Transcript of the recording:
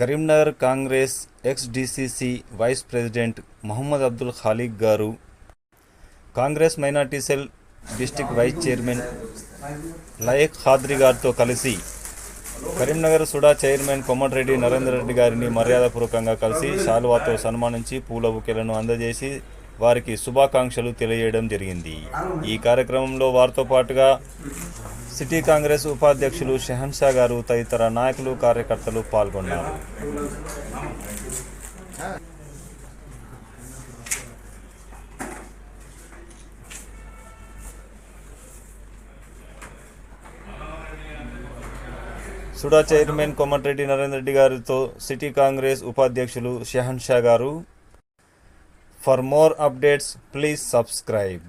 Karimnagar Congress ex DCC vice president Mohammed Abdul Khaliq గారు, Congress minority cell district vice chairman Layaq Khadri గారితో కలిసి కరీంనగర్ సుడా చైర్మన్ కోమటిరెడ్డి నరేందర్ రెడ్డి గారిని మర్యాదపూర్వకంగా కలిసి శాలువాతో సన్మానించి పూల బుకేలను అందజేసి వారికి శుభాకాంక్షలు తెలియజేయడం జరిగింది. ఈ కార్యక్రమంలో వారితో పాటుగా సిటీ కాంగ్రెస్ ఉపాధ్యక్షులు షెహన్షా గారు తదితర నాయకులు, కార్యకర్తలు పాల్గొన్నారు. సుడా చైర్మన్ కోమటిరెడ్డి నరేందర్ రెడ్డి గారితో సిటీ కాంగ్రెస్ ఉపాధ్యక్షులు షెహన్షా గారు. For more updates please subscribe.